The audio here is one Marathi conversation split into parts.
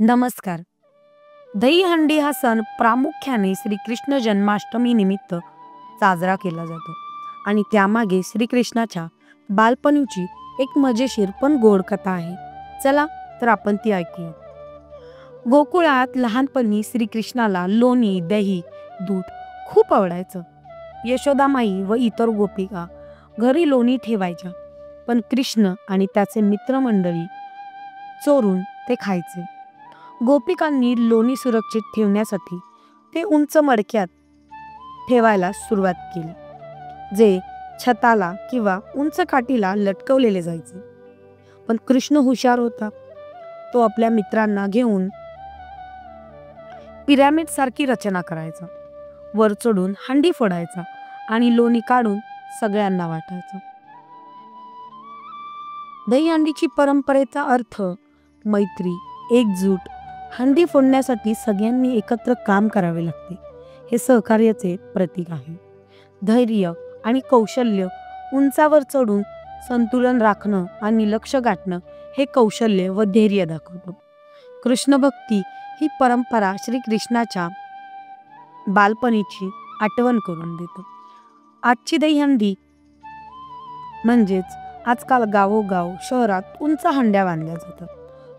नमस्कार. दहीहंडी हा सण प्रामुख्याने श्रीकृष्ण जन्माष्टमी निमित्त साजरा केला जातो आणि त्यामागे श्रीकृष्णाच्या बालपणीची एक मजेशीर पण गोड कथा आहे. चला तर आपण ती ऐकूया. गोकुळात लहानपणी श्रीकृष्णाला लोणी, दही, दूध खूप आवडायचं. यशोदामाई व इतर गोपिका घरी लोणी ठेवायच्या, पण कृष्ण आणि त्याचे मित्रमंडळी चोरून ते खायचे. गोपिकांनी लोणी सुरक्षित ठेवण्यासाठी ते उंच मडक्यात ठेवायला सुरुवात केली, जे छताला किंवा उंच काठीला लटकवलेले जायचे. पण कृष्ण हुशार होता. तो आपल्या मित्रांना घेऊन पिरॅमिड सारखी रचना करायचा, वर चढून हंडी फोडायचा आणि लोणी काढून सगळ्यांना वाटायचा. दहीहंडीची परंपरेचा अर्थ मैत्री, एकजूट. हंडी फोडण्यासाठी सगळ्यांनी एकत्र काम करावे लागते, हे सहकार्याचे प्रतीक आहे. धैर्य आणि कौशल्य, उंचावर चढून संतुलन राखणं आणि लक्ष गाठणं हे कौशल्य व धैर्य दाखवतो. कृष्ण भक्ती ही परंपरा श्रीकृष्णाच्या बालपणीची आठवण करून देतो. आजची दहीहंडी म्हणजेच आजकाल गावोगाव शहरात उंच हंड्या बांधल्या जातात.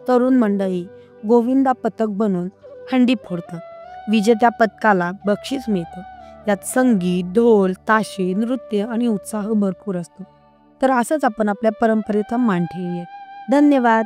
तरुण मंडळी गोविंदा पथक बनवून हंडी फोडतात. विजेत्या पथकाला बक्षीस मिळतं. यात संगीत, ढोल, ताशे, नृत्य आणि उत्साह भरपूर असतो. तर असंच आपण आपल्या परंपरेचा मान ठेवूया. धन्यवाद.